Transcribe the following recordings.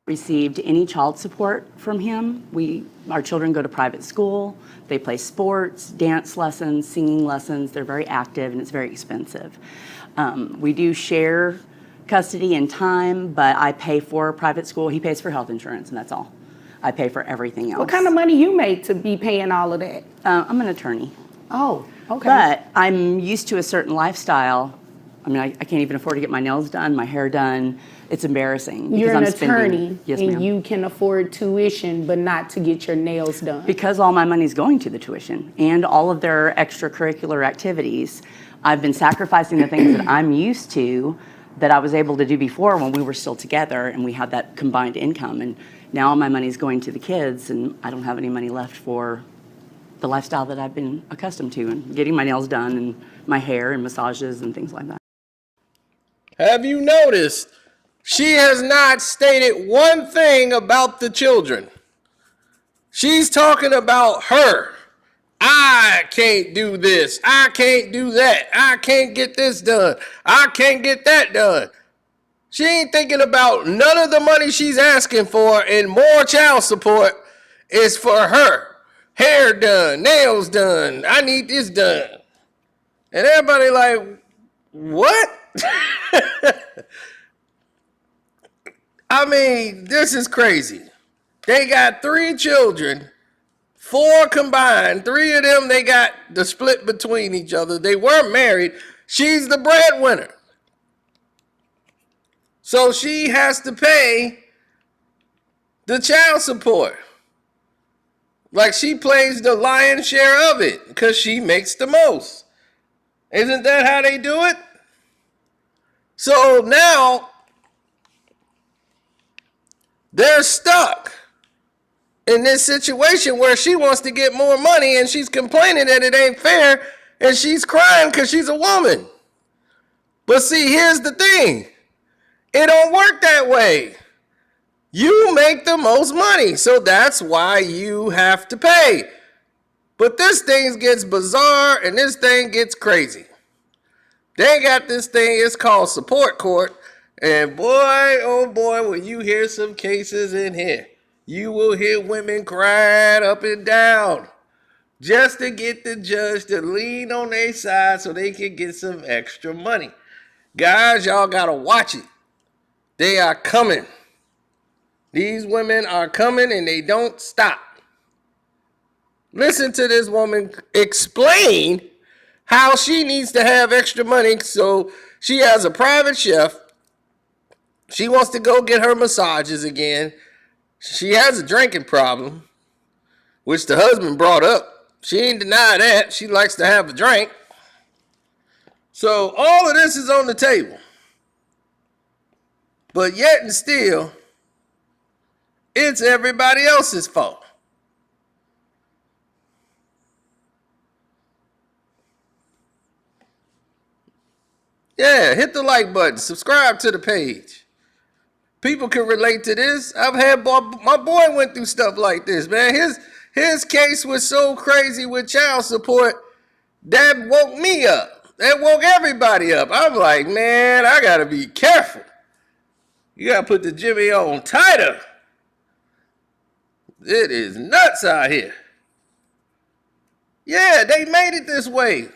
received any child support from him. Our children go to private school, they play sports, dance lessons, singing lessons. They're very active and it's very expensive. We do share custody and time, but I pay for private school. He pays for health insurance and that's all. I pay for everything else. What kind of money you make to be paying all of that? I'm an attorney. Oh, okay. But I'm used to a certain lifestyle. I mean, I can't even afford to get my nails done, my hair done. It's embarrassing. Because You're an I'm spending, attorney, yes, and ma'am. you can afford tuition, but not to get your nails done. Because all my money's going to the tuition and all of their extracurricular activities. I've been sacrificing the things that I'm used to that I was able to do before when we were still together and we had that combined income. And now all my money's going to the kids and I don't have any money left for the lifestyle that I've been accustomed to and getting my nails done and my hair and massages and things like that. Have you noticed she has not stated one thing about the children? She's talking about her. I can't do this. I can't do that. I can't get this done. I can't get that done. She ain't thinking about none of the money she's asking for, and more child support is for her. Hair done, nails done. I need this done. And everybody like, what? I mean, this is crazy. They got 3 children, 4 combined. 3 of them, they got the split between each other. They weren't married. She's the breadwinner. So she has to pay the child support. Like she plays the lion's share of it because she makes the most. Isn't that how they do it? So now they're stuck in this situation where she wants to get more money and she's complaining that it ain't fair and she's crying because she's a woman. But see, here's the thing. It don't work that way. You make the most money, so that's why you have to pay. But this thing gets bizarre and this thing gets crazy. They got this thing, it's called support court. And boy, oh boy, when you hear some cases in here, you will hear women crying up and down just to get the judge to lean on their side so they can get some extra money. Guys, y'all gotta watch it. They are coming. These women are coming and they don't stop. Listen to this woman explain how she needs to have extra money. So she has a private chef. She wants to go get her massages again. She has a drinking problem, which the husband brought up. She ain't deny that. She likes to have a drink. So all of this is on the table. But yet and still, it's everybody else's fault. Yeah, hit the like button. Subscribe to the page. People can relate to this. I've had my boy went through stuff like this, man. His case was so crazy with child support that woke me up. That woke everybody up. I'm like, man, I gotta be careful. You gotta put the Jimmy on tighter. It is nuts out here. Yeah, they made it this way.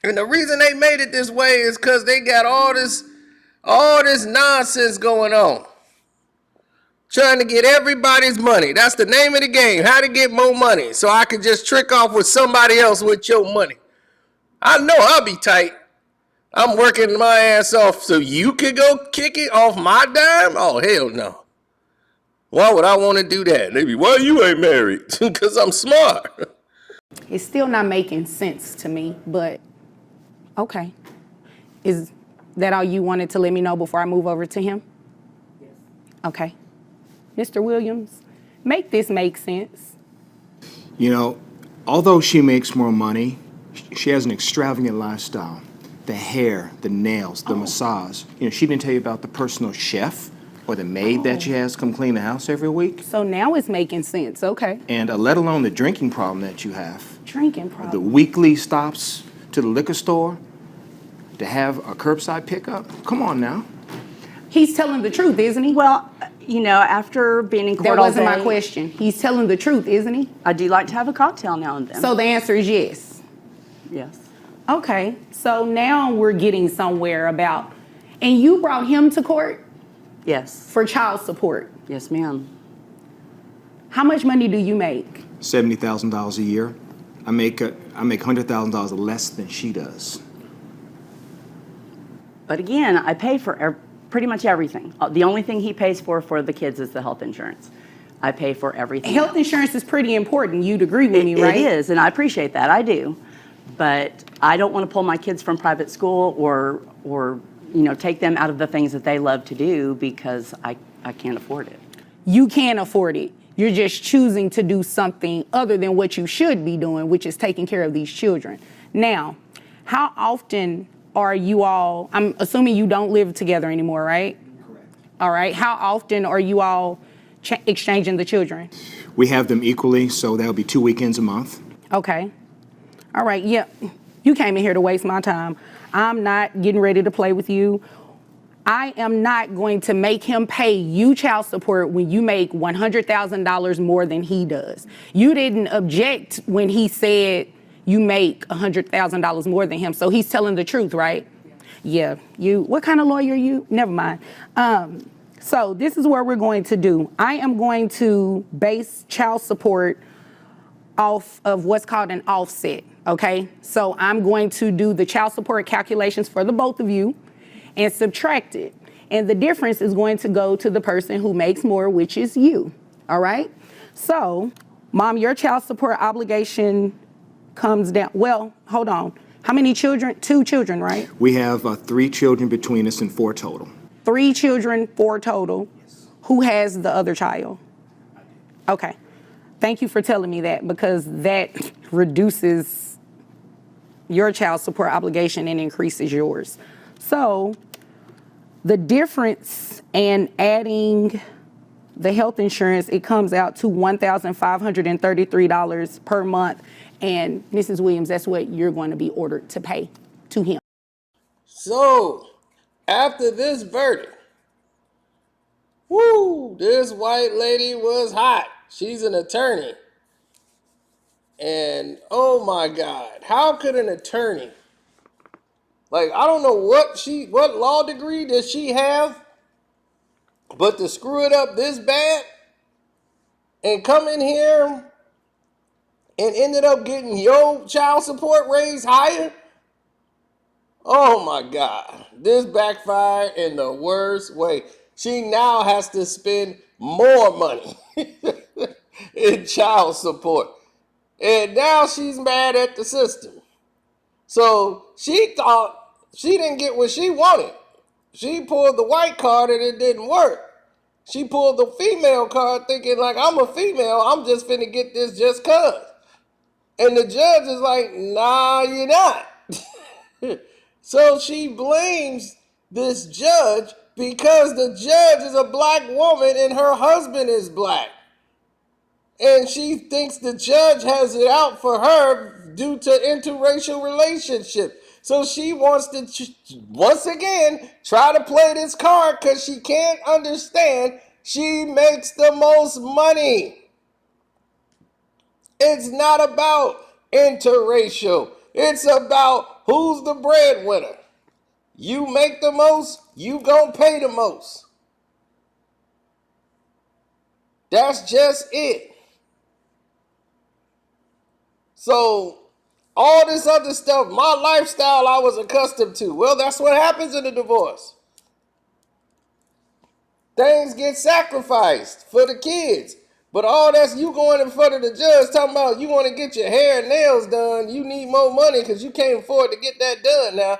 And the reason they made it this way is because they got all this nonsense going on. Trying to get everybody's money. That's the name of the game. How to get more money. So I can just trick off with somebody else with your money. I know I'll be tight. I'm working my ass off so you could go kick it off my dime? Oh, hell no. Why would I want to do that? They be, why you ain't married? Because I'm smart. It's still not making sense to me, but okay. Is that all you wanted to let me know before I move over to him? Yes. Okay. Mr. Williams, make this make sense. You know, although she makes more money, she has an extravagant lifestyle. The hair, the nails, the massage. You know, she didn't tell you about the personal chef or the maid that she has come clean the house every week. So now it's making sense, okay. And let alone the drinking problem that you have. Drinking problem. The weekly stops to the liquor store to have a curbside pickup. Come on now. He's telling the truth, isn't he? Well, after being in court That all wasn't my day, question. He's telling the truth, isn't he? I do like to have a cocktail now and then. So the answer is yes. Yes. Okay, so now we're getting somewhere about, and you brought him to court Yes. for child support. Yes, ma'am. How much money do you make? $70,000 a year. I make $100,000 less than she does. But again, I pay for pretty much everything. The only thing he pays for the kids is the health insurance. I pay for everything. Health insurance is pretty important. You'd agree with me, right? It is, and I appreciate that. I do. But I don't want to pull my kids from private school or take them out of the things that they love to do because I can't afford it. You can afford it. You're just choosing to do something other than what you should be doing, which is taking care of these children. Now, how often are you all, I'm assuming you don't live together anymore, right? Correct. All right. How often are you all exchanging the children? We have them equally, so that'll be 2 weekends a month. Okay. All right. Yeah. You came in here to waste my time. I'm not getting ready to play with you. I am not going to make him pay you child support when you make $100,000 more than he does. You didn't object when he said you make $100,000 more than him. So he's telling the truth, right? Yeah. What kind of lawyer are you? Never mind. So this is what we're going to do. I am going to base child support off of what's called an offset, okay? So I'm going to do the child support calculations for the both of you and subtract it. And the difference is going to go to the person who makes more, which is you, all right? So, Mom, your child support obligation comes down, well, hold on. How many children? 2 children, right? We have 3 children between us and 4 total. 3 children, 4 total. Yes. Who has the other child? Okay. Thank you for telling me that because that reduces your child support obligation and increases yours. So the difference in adding the health insurance, it comes out to $1,533 per month. And Mrs. Williams, that's what you're going to be ordered to pay to him. So, after this verdict, this white lady was hot. She's an attorney. And oh my God, how could an attorney, I don't know what law degree does she have, but to screw it up this bad and come in here and ended up getting your child support raised higher? Oh my God, this backfired in the worst way. She now has to spend more money in child support. And now she's mad at the system. So she thought she didn't get what she wanted. She pulled the white card and it didn't work. She pulled the female card thinking I'm a female, I'm just finna get this just cuz. And the judge is like, nah, you're not. So she blames this judge because the judge is a black woman and her husband is black. And she thinks the judge has it out for her due to interracial relationship. So she wants to, once again, try to play this card because she can't understand she makes the most money. It's not about interracial. It's about who's the breadwinner. You make the most, you gonna pay the most. That's just it. So all this other stuff, my lifestyle I was accustomed to. Well, that's what happens in a divorce. Things get sacrificed for the kids. But all that's you going in front of the judge talking about you want to get your hair and nails done. You need more money because you can't afford to get that done now.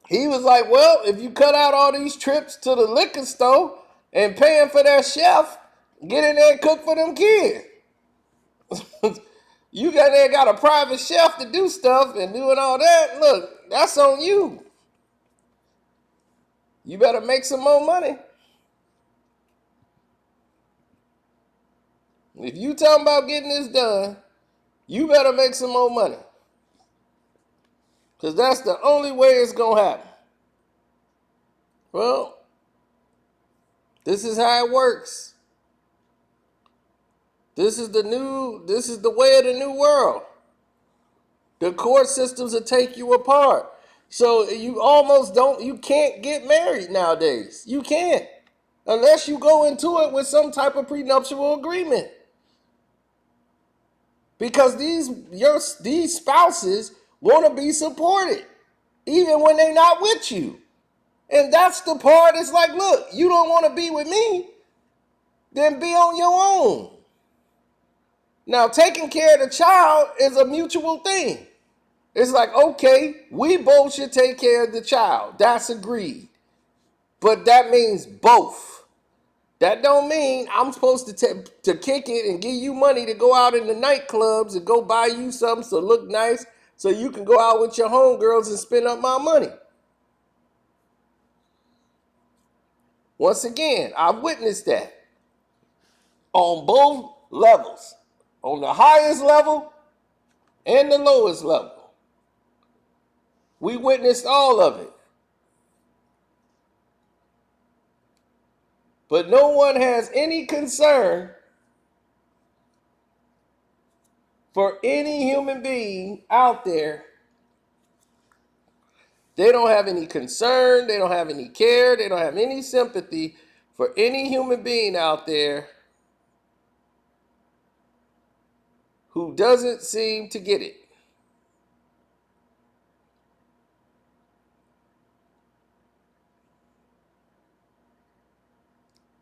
He was like, well, if you cut out all these trips to the liquor store and paying for that chef, get in there and cook for them kids. You got a private chef to do stuff and doing all that. Look, that's on you. You better make some more money. If you talking about getting this done, you better make some more money. Because that's the only way it's going to happen. Well, this is how it works. This is the way of the new world. The court systems will take you apart. So you can't get married nowadays. You can't. Unless you go into it with some type of prenuptial agreement. Because these spouses want to be supported, even when they're not with you. And that's the part, it's like, look, you don't want to be with me, then be on your own. Now, taking care of the child is a mutual thing. It's like, okay, we both should take care of the child. That's agreed. But that means both. That don't mean I'm supposed to kick it and give you money to go out in the nightclubs and go buy you something to look nice so you can go out with your homegirls and spend up my money. Once again, I've witnessed that on both levels, on the highest level and the lowest level. We witnessed all of it. But no one has any concern for any human being out there. They don't have any concern, they don't have any care, they don't have any sympathy for any human being out there who doesn't seem to get it.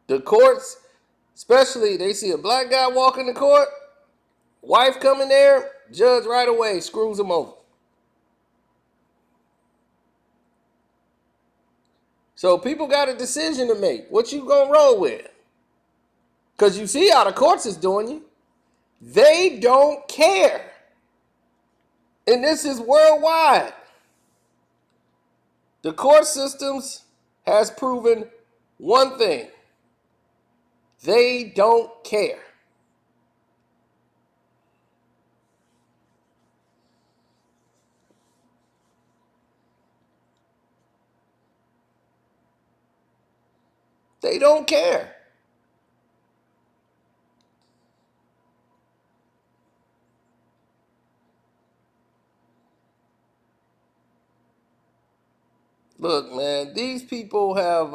The courts, especially, they see a black guy walk in the court, wife coming there, judge right away screws him over. So people got a decision to make. What you gonna roll with? Because you see how the courts is doing you. They don't care. And this is worldwide. The court systems has proven one thing. They don't care. They don't care. Look, man, these people have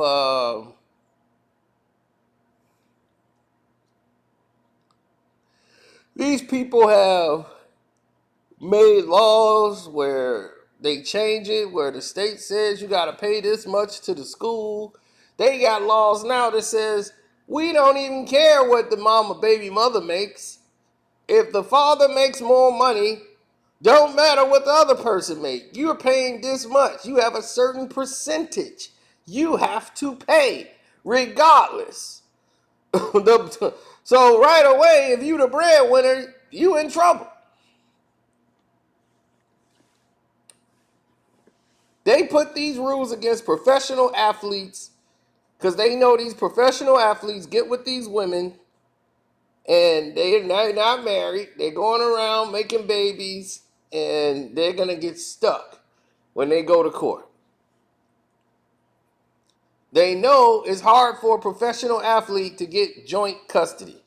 made laws where they change it, where the state says you got to pay this much to the school. They got laws now that says we don't even care what the baby mother makes. If the father makes more money, don't matter what the other person makes. You're paying this much. You have a certain percentage you have to pay regardless. So right away, if you the breadwinner, you in trouble. They put these rules against professional athletes because they know these professional athletes get with these women and they're not married. They're going around making babies and they're going to get stuck when they go to court. They know it's hard for a professional athlete to get joint custody.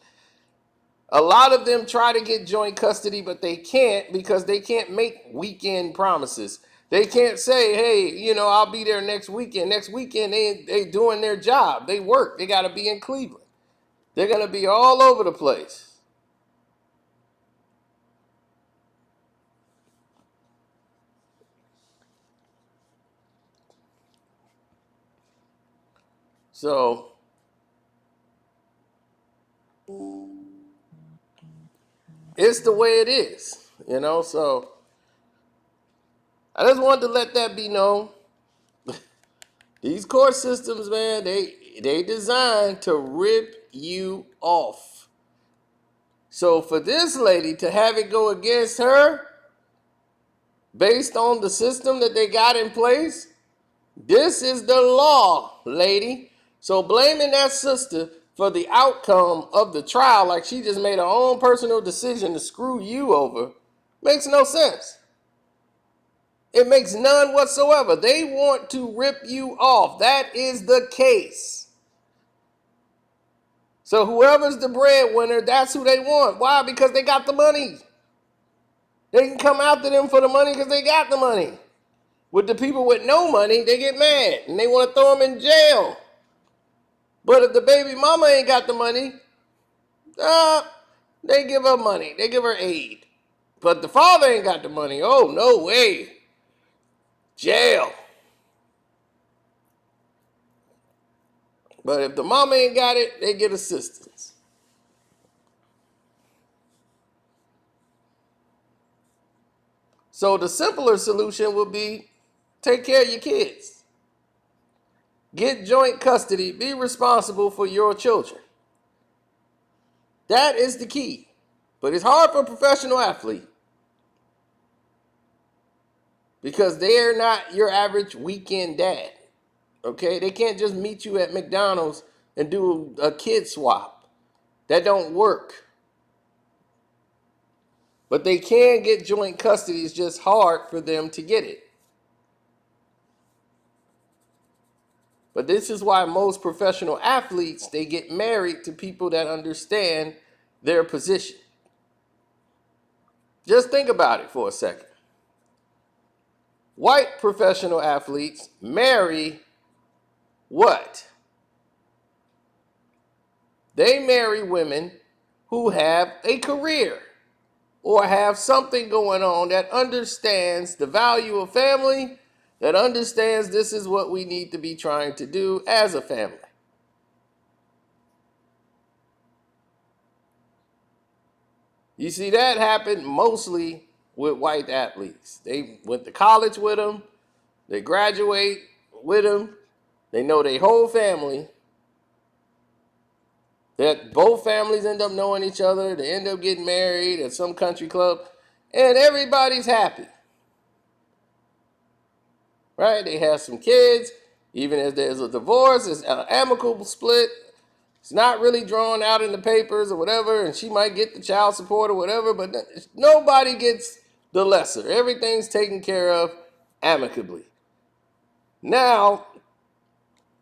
A lot of them try to get joint custody, but they can't because they can't make weekend promises. They can't say, hey, I'll be there next weekend. Next weekend, they doing their job. They work. They got to be in Cleveland. They're going to be all over the place. So, it's the way it is, so I just wanted to let that be known. These court systems, man, they designed to rip you off. So for this lady to have it go against her based on the system that they got in place, this is the law, lady. So blaming that sister for the outcome of the trial like she just made her own personal decision to screw you over makes no sense. It makes none whatsoever. They want to rip you off. That is the case. So whoever's the breadwinner, that's who they want. Why? Because they got the money. They can come after them for the money because they got the money. With the people with no money, they get mad and they want to throw them in jail. But if the baby mama ain't got the money, they give her money. They give her aid. But the father ain't got the money. Oh, no way. Jail. But if the mama ain't got it, they get assistance. So the simpler solution would be take care of your kids. Get joint custody. Be responsible for your children. That is the key. But it's hard for a professional athlete because they're not your average weekend dad. Okay? They can't just meet you at McDonald's and do a kid swap. That don't work. But they can get joint custody. It's just hard for them to get it. But this is why most professional athletes, they get married to people that understand their position. Just think about it for a second. White professional athletes marry what? They marry women who have a career or have something going on that understands the value of family, that understands this is what we need to be trying to do as a family. You see, that happened mostly with white athletes. They went to college with them, they graduate with them, they know their whole family, that both families end up knowing each other, they end up getting married at some country club, and everybody's happy. Right? They have some kids, even if there's a divorce, it's an amicable split. It's not really drawn out in the papers or whatever, and she might get the child support or whatever, but nobody gets the lesser. Everything's taken care of amicably. Now,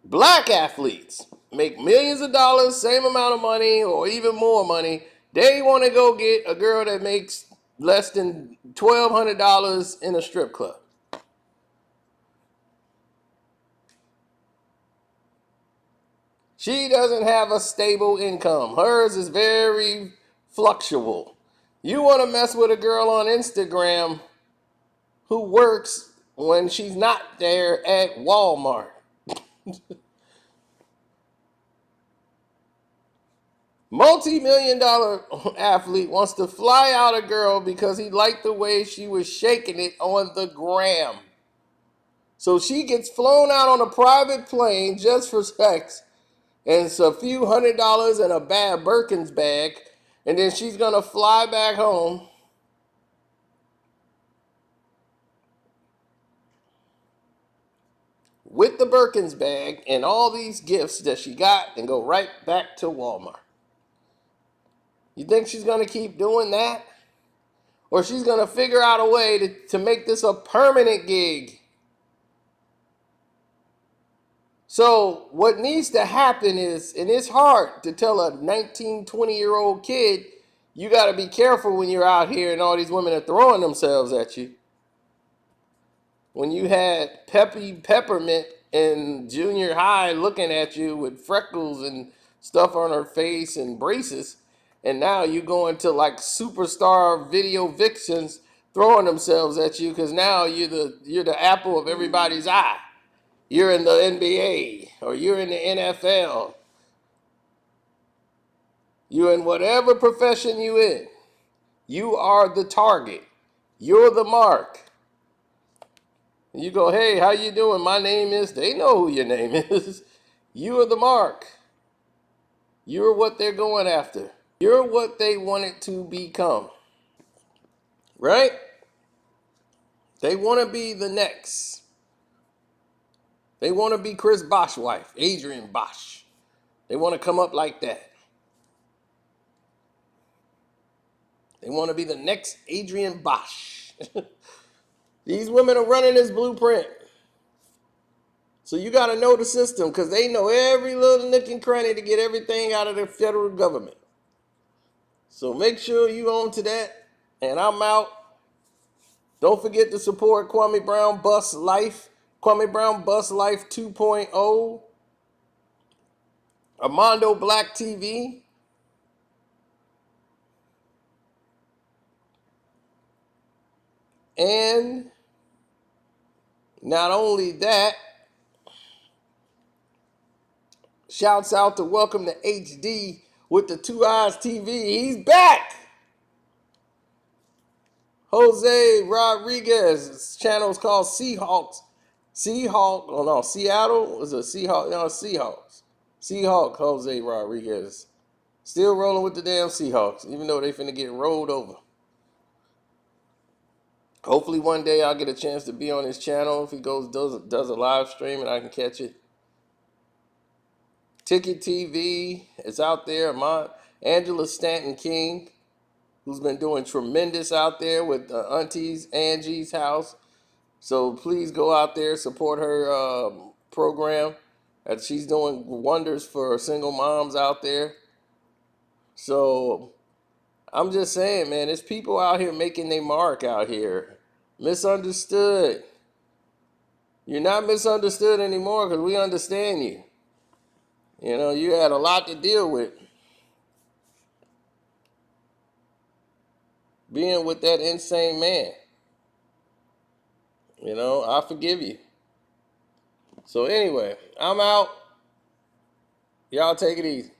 black athletes make millions of dollars, same amount of money, or even more money. They want to go get a girl that makes less than $1,200 in a strip club. She doesn't have a stable income. Hers is very fluctual. You want to mess with a girl on Instagram who works when she's not there at Walmart. Multi-million-dollar athlete wants to fly out a girl because he liked the way she was shaking it on the gram. So she gets flown out on a private plane just for sex, and it's a few $100s in a bad Birkins bag, and then she's gonna fly back home with the Birkins bag and all these gifts that she got and go right back to Walmart. You think she's gonna keep doing that? Or she's gonna figure out a way to make this a permanent gig? So what needs to happen is, and it's hard to tell a 19, 20-year-old kid, you got to be careful when you're out here and all these women are throwing themselves at you. When you had Peppy Peppermint in junior high looking at you with freckles and stuff on her face and braces, and now you go into like superstar video vixens throwing themselves at you because now you're the apple of everybody's eye. You're in the NBA or you're in the NFL. You're in whatever profession you're in. You are the target. You're the mark. And you go, hey, how you doing? My name is, they know who your name is. You are the mark. You're what they're going after. You're what they wanted to become. Right? They want to be the next. They want to be Chris Bosh's wife, Adrienne Bosh. They want to come up like that. They want to be the next Adrienne Bosh. These women are running this blueprint. So you got to know the system because they know every little nook and cranny to get everything out of the federal government. So make sure you on to that. And I'm out. Don't forget to support Kwame Brown Bus Life, Kwame Brown Bus Life 2.0, Armando Black TV. And not only that, shouts out to Welcome to HD with the Two Eyes TV. He's back. Jose Rodriguez. His channel is called Seahawks. Seahawk. Oh no, Seattle was a Seahawk. No, Seahawks. Seahawk Jose Rodriguez. Still rolling with the damn Seahawks, even though they finna get rolled over. Hopefully one day I'll get a chance to be on his channel if he does a live stream and I can catch it. Ticket TV is out there. Angela Stanton King, who's been doing tremendous out there with Auntie's Angie's House. So please go out there, support her program. She's doing wonders for single moms out there. So I'm just saying, man, there's people out here making their mark out here. Misunderstood. You're not misunderstood anymore because we understand you. You know, you had a lot to deal with. Being with that insane man. You know, I forgive you. So anyway, I'm out. Y'all take it easy.